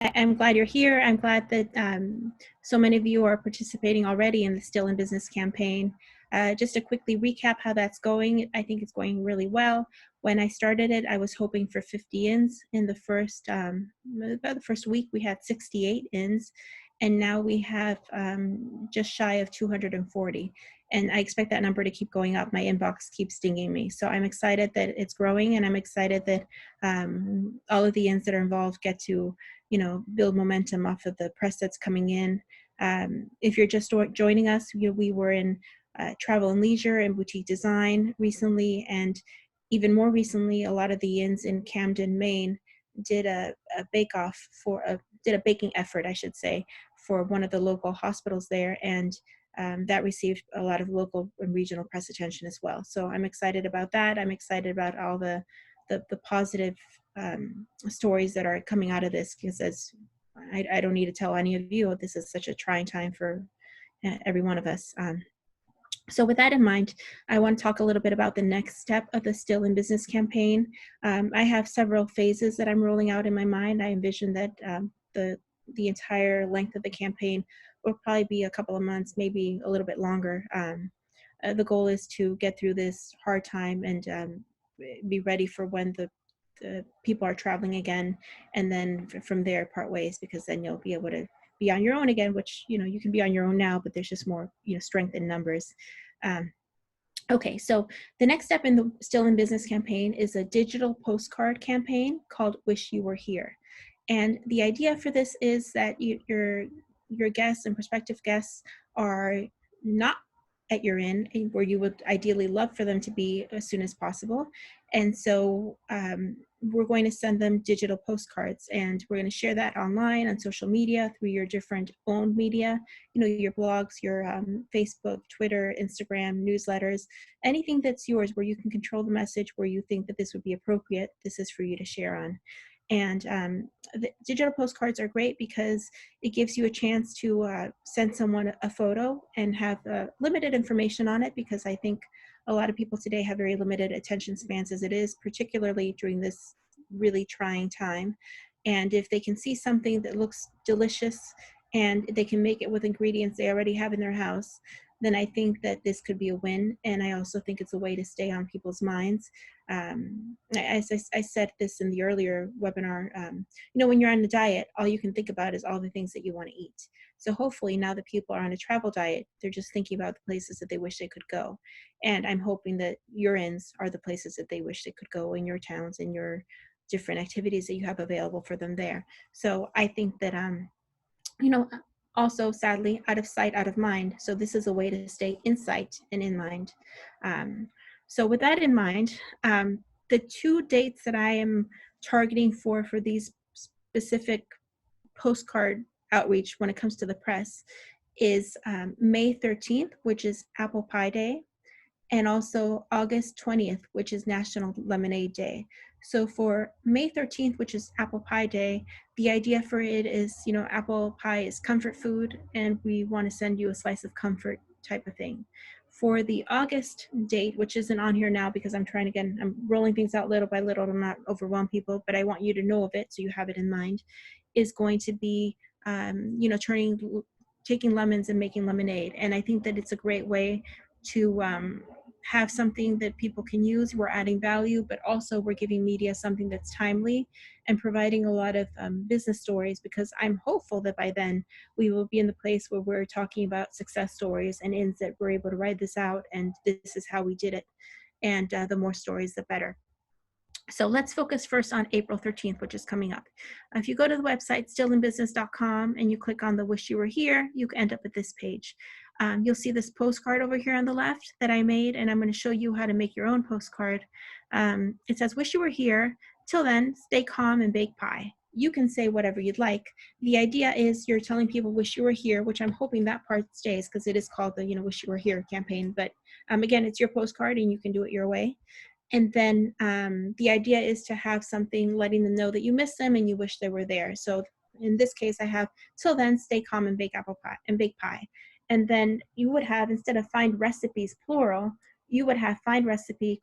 I'm glad you're here. I'm glad that so many of you are participating already in the Still in Business campaign. Just to quickly recap how that's going, I think it's going really well. When I started it, I was hoping for 50 ins. In the first, about the first week, we had 68 ins, and now we have just shy of 240. And I expect that number to keep going up. My inbox keeps stinging me. So I'm excited that it's growing, and I'm excited that all of the ins that are involved get to build momentum off of the press that's coming in. If you're just joining us, we were in travel and leisure and boutique design recently, and even more recently, a lot of the inns in Camden, Maine, did a baking effort, I should say, for one of the local hospitals there, and that received a lot of local and regional press attention as well. So I'm excited about that. I'm excited about all the positive stories that are coming out of this, because as I don't need to tell any of you, this is such a trying time for every one of us. So with that in mind, I want to talk a little bit about the next step of the Still in Business campaign. I have several phases that I'm rolling out in my mind. I envision that the entire length of the campaign will probably be a couple of months, maybe a little bit longer. The goal is to get through this hard time and be ready for when the people are traveling again, and then from there part ways, because then you'll be able to be on your own again, which you can be on your own now, but there's just more strength in numbers. Okay, so the next step in the Still in Business campaign is a digital postcard campaign called Wish You Were Here. And the idea for this is that your guests and prospective guests are not at your inn, where you would ideally love for them to be as soon as possible. And so we're going to send them digital postcards, and we're going to share that online on social media through your different owned media, your blogs, your Facebook, Twitter, Instagram, newsletters, anything that's yours where you can control the message, where you think that this would be appropriate. This is for you to share on. And the digital postcards are great because it gives you a chance to send someone a photo and have limited information on it, because I think a lot of people today have very limited attention spans as it is, particularly during this really trying time. And if they can see something that looks delicious and they can make it with ingredients they already have in their house, then I think that this could be a win. And I also think it's a way to stay on people's minds. As I said this in the earlier webinar, when you're on a diet, all you can think about is all the things that you want to eat. So hopefully now that people are on a travel diet, they're just thinking about the places that they wish they could go. And I'm hoping that your inns are the places that they wish they could go in your towns and your different activities that you have available for them there. So I think that, also sadly, out of sight, out of mind. So this is a way to stay in sight and in mind. So with that in mind, the two dates that I am targeting for these specific postcard outreach when it comes to the press is May 13th, which is Apple Pie Day, and also August 20th, which is National Lemonade Day. So for May 13th, which is Apple Pie Day, the idea for it is, apple pie is comfort food, and we want to send you a slice of comfort type of thing. For the August date, which isn't on here now because I'm rolling things out little by little to not overwhelm people, but I want you to know of it so you have it in mind, is going to be, taking lemons and making lemonade. And I think that it's a great way to have something that people can use. We're adding value, but also we're giving media something that's timely and providing a lot of business stories, because I'm hopeful that by then we will be in the place where we're talking about success stories and inns that we're able to ride this out, and this is how we did it. And the more stories, the better. So let's focus first on April 13th, which is coming up. If you go to the website, stillinbusiness.com, and you click on the Wish You Were Here, you end up at this page. You'll see this postcard over here on the left that I made, and I'm going to show you how to make your own postcard. It says, "Wish you were here. Till then, stay calm and bake pie." You can say whatever you'd like. The idea is you're telling people wish you were here, which I'm hoping that part stays, because it is called the Wish You Were Here campaign. But again, it's your postcard and you can do it your way. And then the idea is to have something letting them know that you miss them and you wish they were there. So in this case, I have, "Till then, stay calm and bake apple pie and bake pie." And then you would have, instead of find recipes plural, you would have find recipe :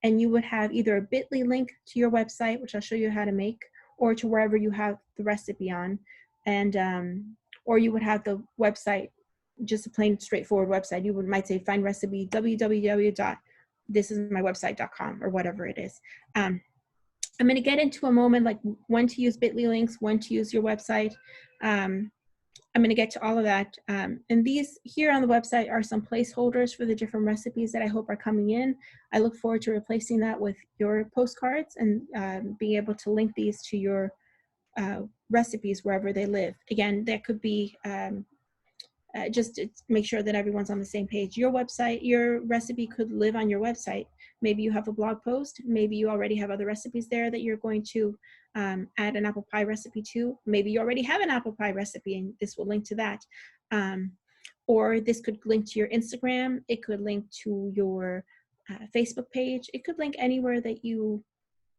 and you would have either a bit.ly link to your website, which I'll show you how to make, or to wherever you have the recipe on. And or you would have the website, just a plain straightforward website. You might say find recipe www.thisismywebsite.com or whatever it is. I'm going to get into a moment like when to use bit.ly links, when to use your website. I'm going to get to all of that. And these here on the website are some placeholders for the different recipes that I hope are coming in. I look forward to replacing that with your postcards and being able to link these to your recipes wherever they live. Again, that could be just to make sure that everyone's on the same page. Your website, your recipe could live on your website. Maybe you have a blog post. Maybe you already have other recipes there that you're going to add an apple pie recipe to. Maybe you already have an apple pie recipe and this will link to that. Or this could link to your Instagram. It could link to your Facebook page. It could link anywhere that you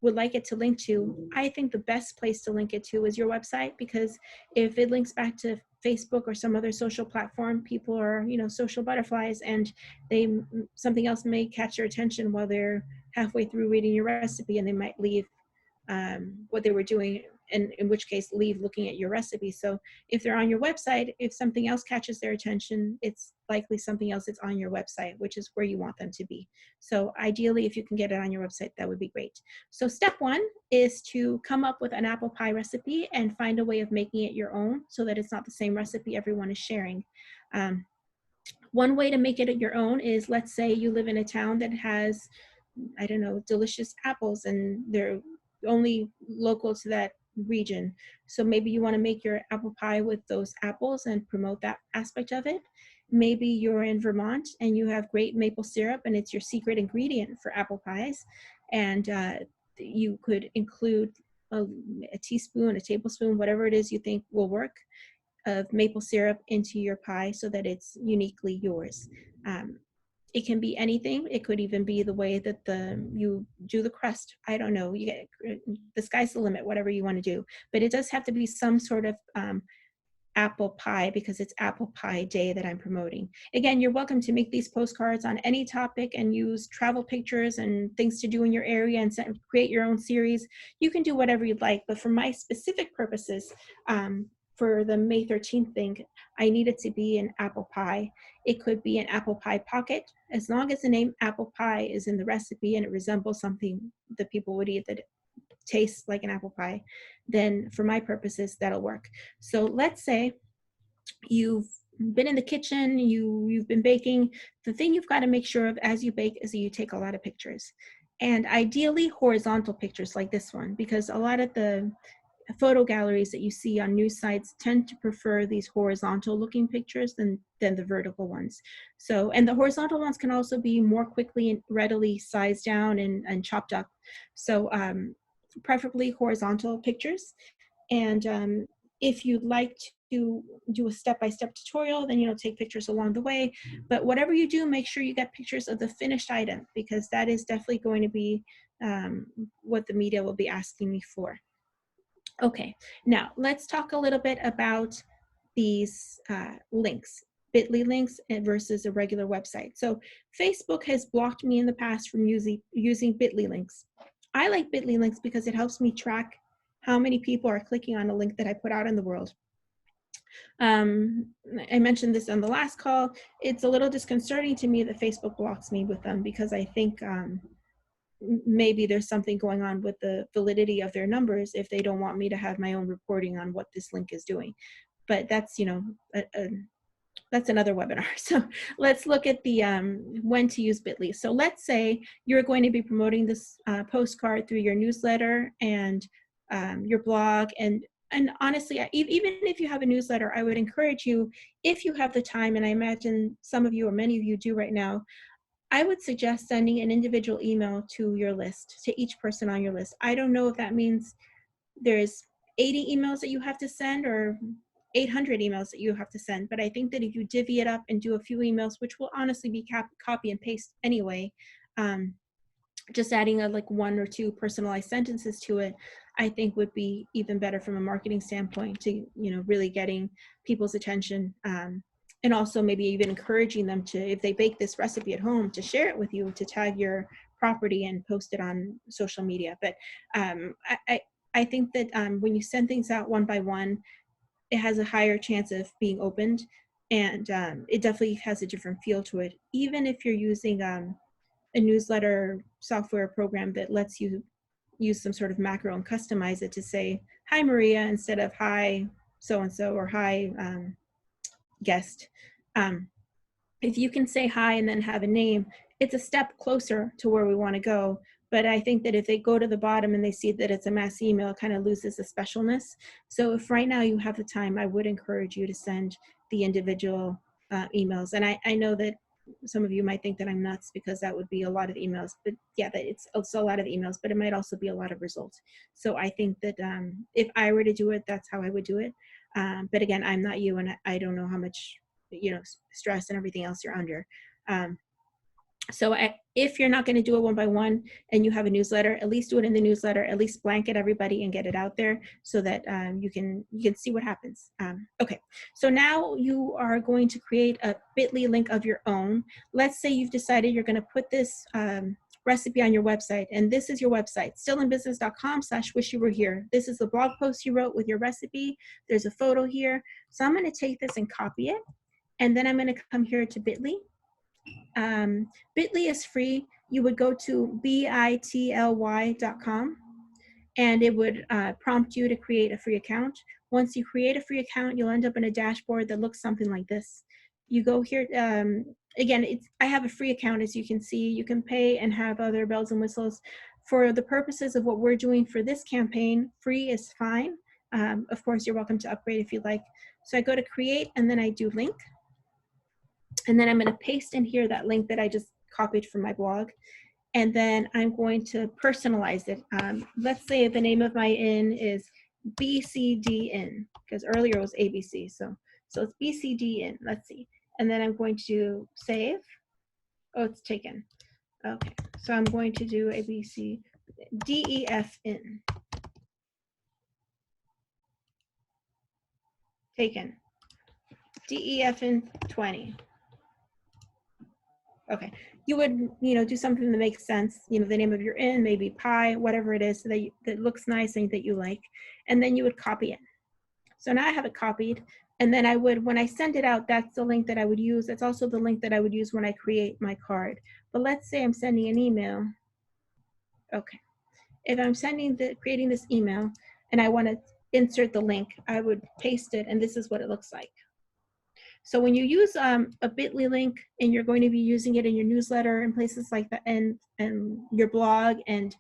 would like it to link to. I think the best place to link it to is your website, because if it links back to Facebook or some other social platform, people are, social butterflies, and something else may catch their attention while they're halfway through reading your recipe, and they might leave what they were doing, and in which case leave looking at your recipe. So if they're on your website, if something else catches their attention, it's likely something else that's on your website, which is where you want them to be. So ideally, if you can get it on your website, that would be great. So step one is to come up with an apple pie recipe and find a way of making it your own so that it's not the same recipe everyone is sharing. One way to make it your own is, let's say you live in a town that has, I don't know, delicious apples, and they're only local to that region. So maybe you want to make your apple pie with those apples and promote that aspect of it. Maybe you're in Vermont and you have great maple syrup and it's your secret ingredient for apple pies. And you could include a teaspoon, a tablespoon, whatever it is you think will work, of maple syrup into your pie so that it's uniquely yours. It can be anything. It could even be the way that you do the crust. I don't know. The sky's the limit, whatever you want to do. But it does have to be some sort of apple pie, because it's apple pie day that I'm promoting. Again, you're welcome to make these postcards on any topic and use travel pictures and things to do in your area and create your own series. You can do whatever you'd like, but for my specific purposes, for the May 13th thing, I need it to be an apple pie. It could be an apple pie pocket, as long as the name apple pie is in the recipe and it resembles something that people would eat that tastes like an apple pie, then for my purposes, that'll work. So let's say you've been in the kitchen, you've been baking. The thing you've got to make sure of as you bake is that you take a lot of pictures, and ideally horizontal pictures like this one, because a lot of the photo galleries that you see on news sites tend to prefer these horizontal looking pictures than the vertical ones. So, and the horizontal ones can also be more quickly and readily sized down and chopped up. So preferably horizontal pictures. And if you'd like to do a step-by-step tutorial, then take pictures along the way. But whatever you do, make sure you get pictures of the finished item, because that is definitely going to be what the media will be asking me for. Okay, now let's talk a little bit about these links, bit.ly links versus a regular website. So Facebook has blocked me in the past from using bit.ly links. I like bit.ly links because it helps me track how many people are clicking on a link that I put out in the world. I mentioned this on the last call. It's a little disconcerting to me that Facebook blocks me with them, because I think maybe there's something going on with the validity of their numbers if they don't want me to have my own reporting on what this link is doing. But that's, that's another webinar. So let's look at the when to use bit.ly. So let's say you're going to be promoting this postcard through your newsletter and your blog. And honestly, even if you have a newsletter, I would encourage you, if you have the time, and I imagine some of you or many of you do right now, I would suggest sending an individual email to your list, to each person on your list. I don't know if that means there's 80 emails that you have to send or 800 emails that you have to send, but I think that if you divvy it up and do a few emails, which will honestly be copy and paste anyway, just adding like 1 or 2 personalized sentences to it, I think would be even better from a marketing standpoint to, really getting people's attention. And also maybe even encouraging them to, if they bake this recipe at home, to share it with you, to tag your property and post it on social media. But I think that when you send things out one by one, it has a higher chance of being opened, and it definitely has a different feel to it. Even if you're using a newsletter software program that lets you use some sort of macro and customize it to say, hi, Maria, instead of hi, so-and-so, or hi, guest. Um, if you can say hi and then have a name, it's a step closer to where we want to go. But I think that if they go to the bottom and they see that it's a mass email, it kind of loses the specialness. So if right now you have the time, I would encourage you to send the individual emails. And I know that some of you might think that I'm nuts because that would be a lot of emails, but yeah, that it's a lot of emails, but it might also be a lot of results. So I think that if I were to do it, that's how I would do it. But again, I'm not you, and I don't know how much stress and everything else you're under. Um, so if you're not going to do it one by one and you have a newsletter, at least do it in the newsletter, at least blanket everybody and get it out there so that you can see what happens. Okay, so now you are going to create a bit.ly link of your own. Let's say you've decided you're going to put this recipe on your website, and this is your website, stillinbusiness.com/wish-you-were-here. This is the blog post you wrote with your recipe. There's a photo here. So I'm going to take this and copy it, and then I'm going to come here to bit.ly. Bit.ly is free. You would go to bitly.com and it would prompt you to create a free account. Once you create a free account, you'll end up in a dashboard that looks something like this. You go here, again, I have a free account, as you can see. You can pay and have other bells and whistles. For the purposes of what we're doing for this campaign, free is fine. Of course, you're welcome to upgrade if you'd like. So I go to create and then I do link. And then I'm going to paste in here that link that I just copied from my blog. And then I'm going to personalize it. Let's say the name of my in is BCD in, because earlier it was ABC. So it's BCD in. Let's see. And then I'm going to save. Oh, it's taken. Okay. So I'm going to do ABC DEF in. Taken. DEF in 20. Okay, you would, do something that makes sense. The name of your in, maybe pie, whatever it is, so that looks nice and that you like, and then you would copy it. So now I have it copied, and then I would, when I send it out, that's the link that I would use. It's also the link that I would use when I create my card. But let's say I'm sending an email. Okay, if I'm creating this email, and I want to insert the link, I would paste it, and this is what it looks like. So when you use a bit.ly link and you're going to be using it in your newsletter and places like that, and your blog, and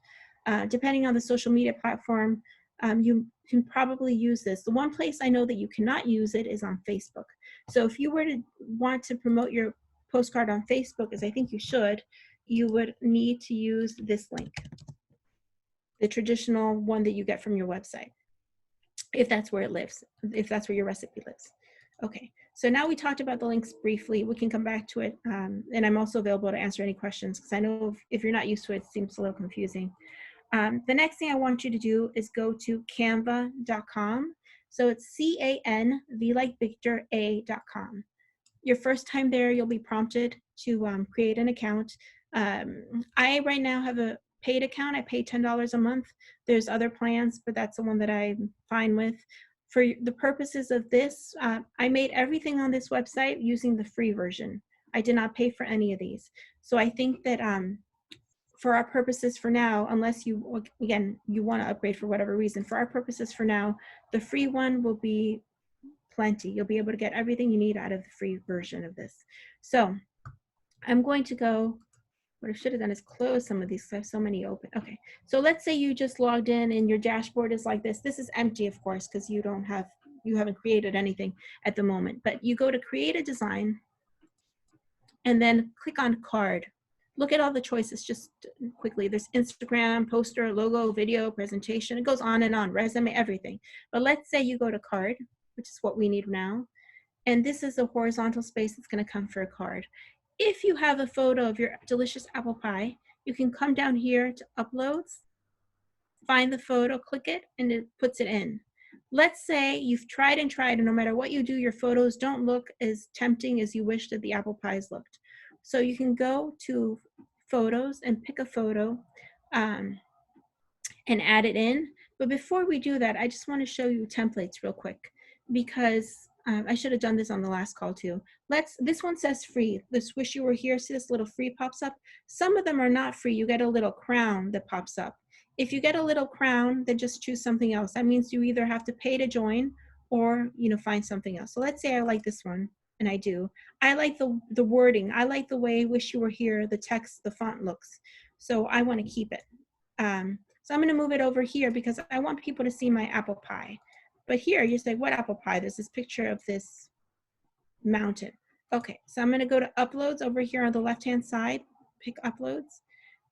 depending on the social media platform, you can probably use this. The one place I know that you cannot use it is on Facebook. So if you were to want to promote your postcard on Facebook, as I think you should, you would need to use this link, the traditional one that you get from your website, if that's where it lives, if that's where your recipe lives. Okay, so now we talked about the links briefly. We can come back to it, and I'm also available to answer any questions, because I know if you're not used to it, it seems a little confusing. The next thing I want you to do is go to canva.com. So it's CANV like Victor A.com. Your first time there, you'll be prompted to create an account. I right now have a paid account. I pay $10 a month. There's other plans, but that's the one that I'm fine with. For the purposes of this, I made everything on this website using the free version. I did not pay for any of these. So I think that for our purposes for now, unless you, again, you want to upgrade for whatever reason, for our purposes for now, the free one will be plenty. You'll be able to get everything you need out of the free version of this. So I'm going to go, what I should have done is close some of these because I have so many open. Okay, so let's say you just logged in and your dashboard is like this. This is empty, of course, because you haven't created anything at the moment. But you go to create a design and then click on card. Look at all the choices just quickly. There's Instagram, poster, logo, video, presentation. It goes on and on, resume, everything. But let's say you go to card, which is what we need now. And this is a horizontal space that's going to come for a card. If you have a photo of your delicious apple pie, you can come down here to uploads, find the photo, click it, and it puts it in. Let's say you've tried and tried, and no matter what you do, your photos don't look as tempting as you wish that the apple pies looked. So you can go to photos and pick a photo and add it in. But before we do that, I just want to show you templates real quick, because I should have done this on the last call too. This one says free. This wish you were here. See this little free pops up? Some of them are not free. You get a little crown that pops up. If you get a little crown, then just choose something else. That means you either have to pay to join or find something else. So let's say I like this one, and I do. I like the wording. I like the way wish you were here, the text, the font looks. So I want to keep it. So I'm going to move it over here because I want people to see my apple pie. But here you say, what apple pie? There's this picture of this mountain. Okay, so I'm going to go to uploads over here on the left-hand side, pick uploads.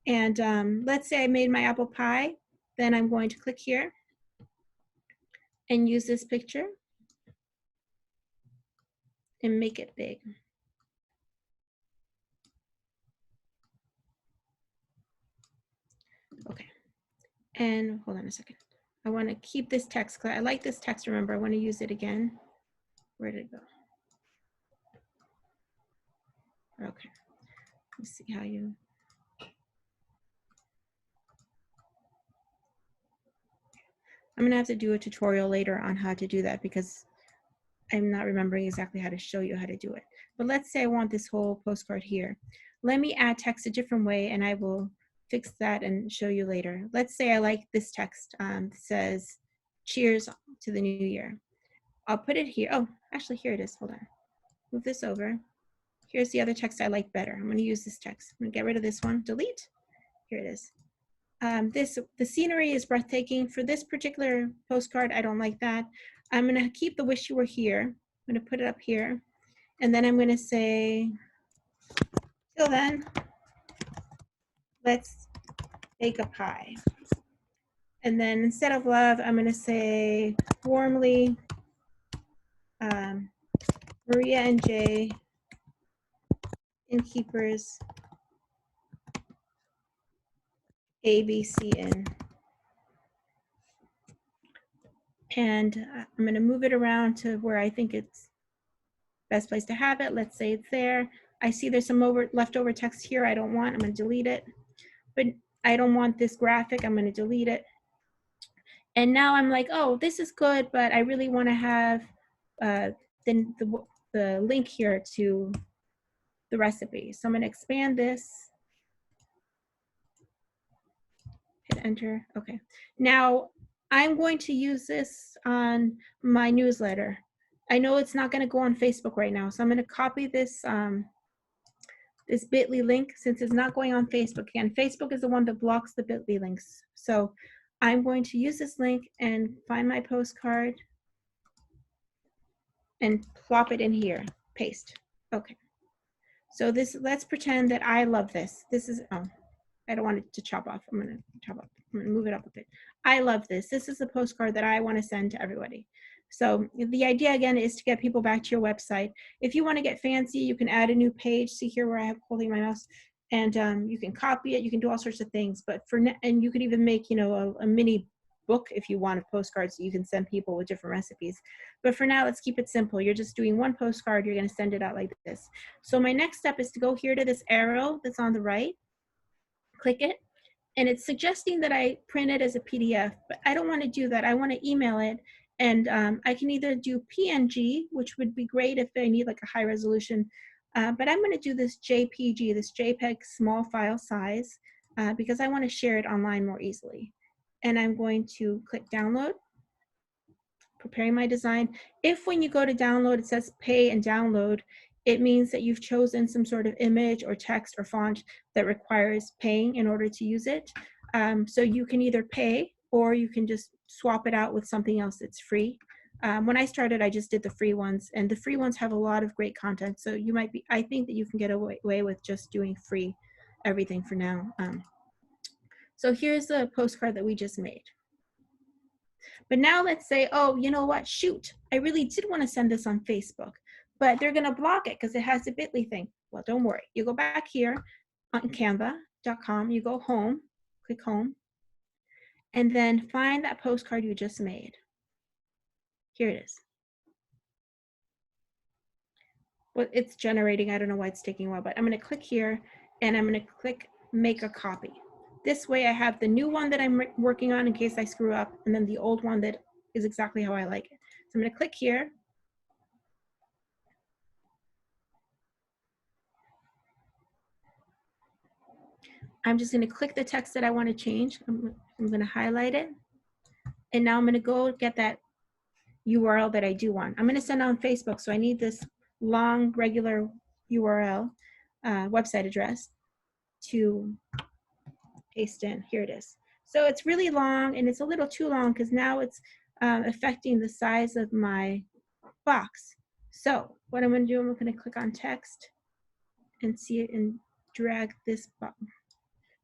And let's say I made my apple pie. Then I'm going to click here and use this picture and make it big. Okay, and hold on a second. I want to keep this text because I like this text. Remember, I want to use it again. Where did it go? Okay, let's see how you. I'm gonna have to do a tutorial later on how to do that because I'm not remembering exactly how to show you how to do it. But let's say I want this whole postcard here. Let me add text a different way and I will fix that and show you later. Let's say I like this text that says, cheers to the new year. I'll put it here. Oh, actually here it is, hold on. Move this over. Here's the other text I like better. I'm gonna use this text. I'm gonna get rid of this one, delete. Here it is. The scenery is breathtaking. For this particular postcard, I don't like that. I'm gonna keep the wish you were here. I'm gonna put it up here. And then I'm gonna say, till then, let's bake a pie. And then instead of love, I'm gonna say warmly, Maria and Jay, innkeepers, ABCN. And I'm gonna move it around to where I think it's best place to have it. Let's say it's there. I see there's some leftover text here I don't want. I'm going to delete it. But I don't want this graphic. I'm going to delete it. And now I'm like, oh, this is good, but I really want to have the link here to the recipe. So I'm going to expand this. Hit enter. Okay. Now I'm going to use this on my newsletter. I know it's not going to go on Facebook right now, so I'm going to copy this this bit.ly link since it's not going on Facebook. Again, Facebook is the one that blocks the bit.ly links. So I'm going to use this link and find my postcard and plop it in here, paste. Okay. So this, let's pretend that I love this. This is, oh, I don't want it to chop off. I'm gonna chop up, I'm gonna move it up a bit. I love this. This is the postcard that I wanna send to everybody. So the idea again is to get people back to your website. If you wanna get fancy, you can add a new page. See here where I have holding my mouse, and you can copy it. You can do all sorts of things, but and you could even make, a mini book if you want of postcards that you can send people with different recipes. But for now, let's keep it simple. You're just doing one postcard. You're gonna send it out like this. So my next step is to go here to this arrow that's on the right, click it, and it's suggesting that I print it as a PDF, but I don't want to do that. I want to email it, and I can either do PNG, which would be great if I need like a high resolution, but I'm going to do this JPG, this JPEG small file size, because I want to share it online more easily. And I'm going to click download, preparing my design. If when you go to download, it says pay and download, it means that you've chosen some sort of image or text or font that requires paying in order to use it. So you can either pay or you can just swap it out with something else that's free. When I started, I just did the free ones, and the free ones have a lot of great content. So you might be, I think that you can get away with just doing free everything for now. So here's the postcard that we just made. But now let's say, oh, you know what, shoot, I really did want to send this on Facebook, but they're going to block it because it has a bit.ly thing. Well, don't worry. You go back here on canva.com, you go home, click home, and then find that postcard you just made. Here it is. Well, it's generating. I don't know why it's taking a while, but I'm going to click here and I'm going to click make a copy. This way I have the new one that I'm working on in case I screw up, and then the old one that is exactly how I like it. So I'm going to click here. I'm just going to click the text that I want to change. I'm going to highlight it. And now I'm going to go get that URL that I do want. I'm going to send on Facebook, so I need this long regular URL, website address, to paste in. Here it is. So it's really long, and it's a little too long because now it's affecting the size of my box. So what I'm going to do, I'm going to click on text and see it and drag this box,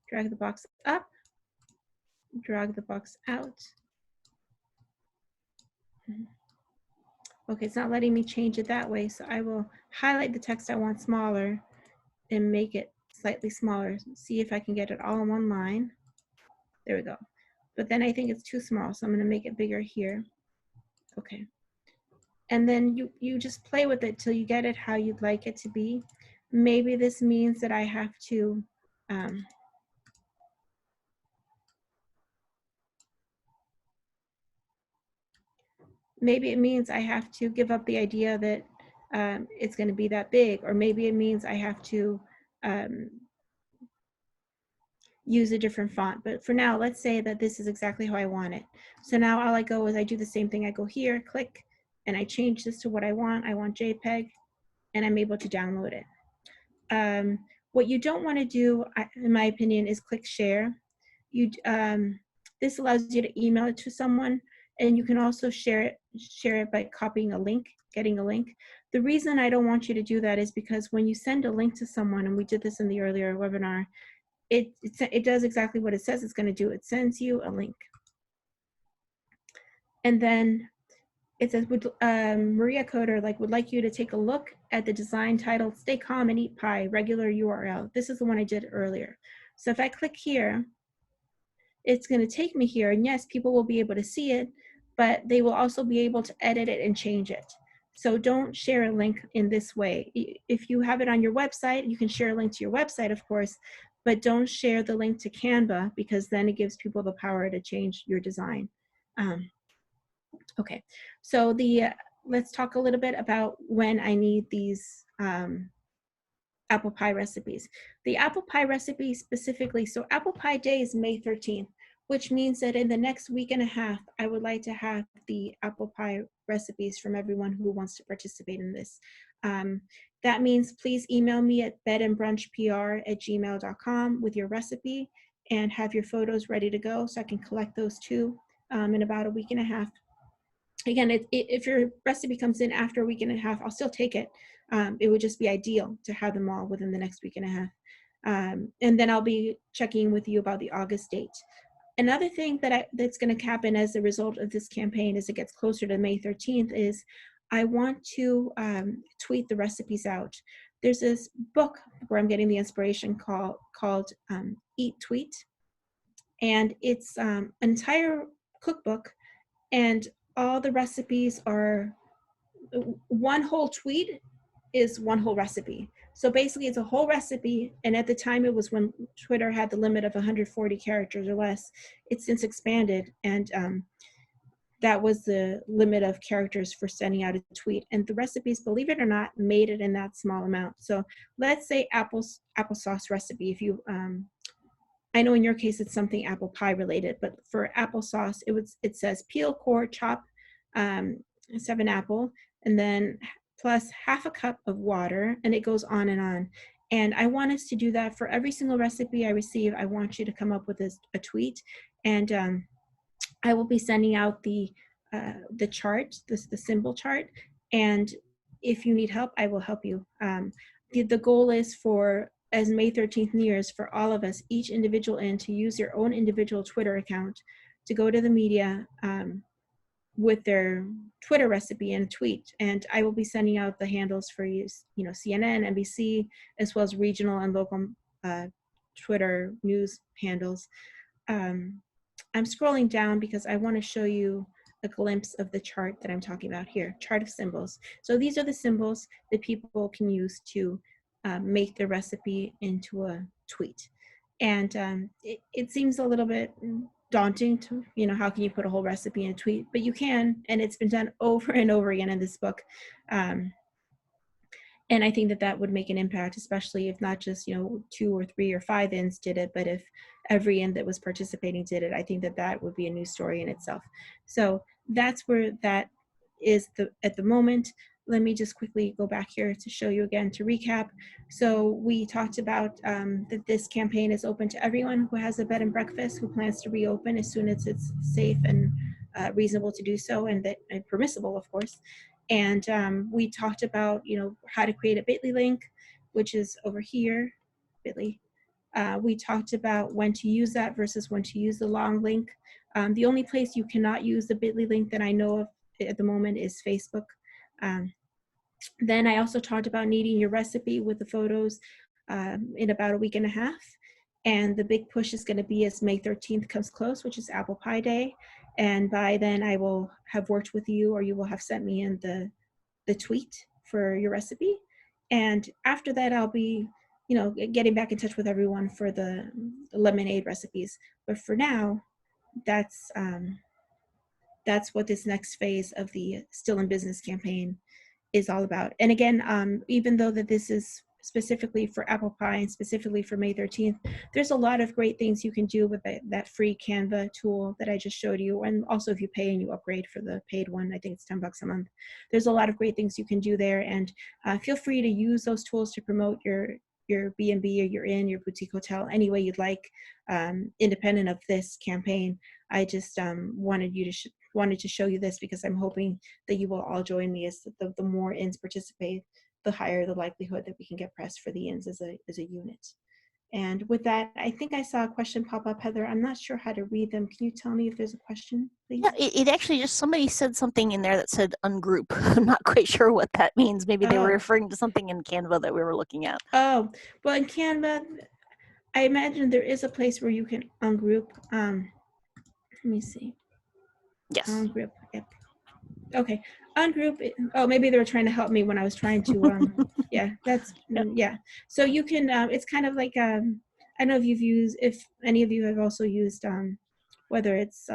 drag the box up, drag the box out. Okay, it's not letting me change it that way, so I will highlight the text I want smaller and make it slightly smaller. See if I can get it all in one line. There we go. But then I think it's too small, so I'm going to make it bigger here. Okay. And then you just play with it till you get it how you'd like it to be. Maybe this means that I have to maybe it means I have to give up the idea that it's going to be that big, or maybe it means I have to use a different font. But for now, let's say that this is exactly how I want it. So now all I go is I do the same thing. I go here, click, and I change this to what I want. I want JPEG, and I'm able to download it. What you don't want to do, in my opinion, is click share. This allows you to email it to someone, and you can also share it by copying a link, getting a link. The reason I don't want you to do that is because when you send a link to someone, and we did this in the earlier webinar, it does exactly what it says it's going to do. It sends you a link. And then it says, Maria Coder would like you to take a look at the design titled Stay Calm and Eat Pie, regular URL. This is the one I did earlier. So if I click here, it's going to take me here. And yes, people will be able to see it, but they will also be able to edit it and change it. So don't share a link in this way. If you have it on your website, you can share a link to your website, of course, but don't share the link to Canva, because then it gives people the power to change your design. Okay, so let's talk a little bit about when I need these apple pie recipes. The apple pie recipe specifically, so apple pie day is May 13th, which means that in the next week and a half, I would like to have the apple pie recipes from everyone who wants to participate in this. That means please email me at bedandbrunchpr@gmail.com with your recipe and have your photos ready to go so I can collect those too in about a week and a half. Again, if your recipe comes in after a week and a half, I'll still take it. It would just be ideal to have them all within the next week and a half. And then I'll be checking with you about the August date. Another thing that's going to happen as a result of this campaign as it gets closer to May 13th is I want to tweet the recipes out. There's this book where I'm getting the inspiration called Eat Tweet. And it's an entire cookbook, and all the recipes are one whole tweet is one whole recipe. So basically it's a whole recipe, and at the time it was when Twitter had the limit of 140 characters or less. It's since expanded, and that was the limit of characters for sending out a tweet. And the recipes, believe it or not, made it in that small amount. So let's say applesauce recipe. If you I know in your case it's something apple pie related, but for applesauce, it says peel, core, chop 7 apple, and then plus half a cup of water, and it goes on and on. And I want us to do that for every single recipe I receive. I want you to come up with a tweet, and I will be sending out the chart, the symbol chart, and if you need help, I will help you. The goal is for, as May 13th nears, for all of us, each individual to use your own individual Twitter account to go to the media with their Twitter recipe and tweet. And I will be sending out the handles for CNN, NBC, as well as regional and local Twitter news handles. I'm scrolling down because I want to show you a glimpse of the chart that I'm talking about here, chart of symbols. So these are the symbols that people can use to make the recipe into a tweet. And it seems a little bit daunting to, how can you put a whole recipe in a tweet? But you can, and it's been done over and over again in this book. And I think that that would make an impact, especially if not just, 2 or 3 or 5 ends did it, but if every end that was participating did it. I think that that would be a new story in itself. So that's where that is at the moment. Let me just quickly go back here to show you again, to recap. So we talked about that this campaign is open to everyone who has a bed and breakfast, who plans to reopen as soon as it's safe and reasonable to do so, and permissible, of course. And we talked about, how to create a bit.ly link, which is over here, bit.ly. We talked about when to use that versus when to use the long link. The only place you cannot use the bit.ly link that I know of at the moment is Facebook. Then I also talked about needing your recipe with the photos in about a week and a half. And the big push is going to be as May 13th comes close, which is Apple Pie Day. And by then I will have worked with you, or you will have sent me in the tweet for your recipe. And after that, I'll be, getting back in touch with everyone for the lemonade recipes. But for now, that's what this next phase of the Still in Business campaign is all about. And again, even though that this is specifically for apple pie and specifically for May 13th, there's a lot of great things you can do with that free Canva tool that I just showed you. And also if you pay and you upgrade for the paid one, I think it's $10 a month. There's a lot of great things you can do there. And feel free to use those tools to promote your B&B or your inn, your boutique hotel, any way you'd like, independent of this campaign. I just wanted to show you this because I'm hoping that you will all join me, as the more inns participate, the higher the likelihood that we can get pressed for the inns as a unit. And with that, I think I saw a question pop up, Heather. I'm not sure how to read them. Can you tell me if there's a question, please? Yeah, it actually just, somebody said something in there that said ungroup. I'm not quite sure what that means. Maybe they were referring to something in Canva that we were looking at. Oh, well, in Canva, I imagine there is a place where you can ungroup. Let me see. Yes. Ungroup. Yep. Okay. Ungroup. Oh, maybe they were trying to help me when I was trying to. Yeah, that's yep. Yeah. So you can. It's kind of like I don't know if any of you have also used whether it's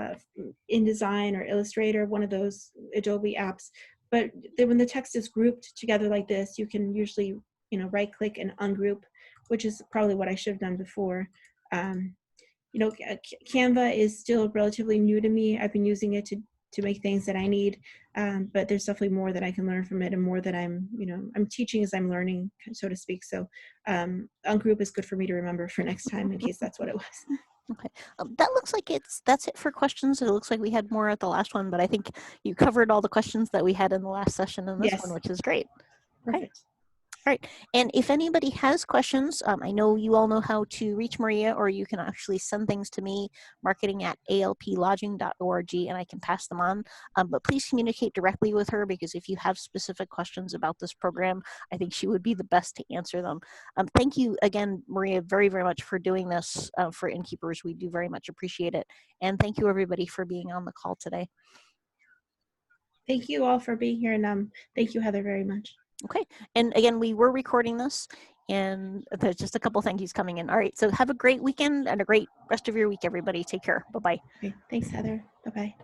InDesign or Illustrator, one of those Adobe apps. But when the text is grouped together like this, you can usually right click and ungroup, which is probably what I should have done before. Canva is still relatively new to me. I've been using it to make things that I need, but there's definitely more that I can learn from it, and more that I'm teaching as I'm learning, so to speak. So ungroup is good for me to remember for next time, in case that's what it was. Okay, that looks like that's it for questions. It looks like we had more at the last one, but I think you covered all the questions that we had in the last session in this one, which is great. Perfect. Okay. All right, and if anybody has questions, I know you all know how to reach Maria, or you can actually send things to me, marketing@alplodging.org, and I can pass them on. But please communicate directly with her, because if you have specific questions about this program, I think she would be the best to answer them. Thank you again, Maria, very, very much for doing this for Innkeepers. We do very much appreciate it. And thank you, everybody, for being on the call today. Thank you all for being here, and thank you, Heather, very much. Okay, and again, we were recording this, and there's just a couple thank yous coming in. All right, so have a great weekend and a great rest of your week, everybody. Take care. Bye-bye. Okay, thanks, Heather. Bye-bye.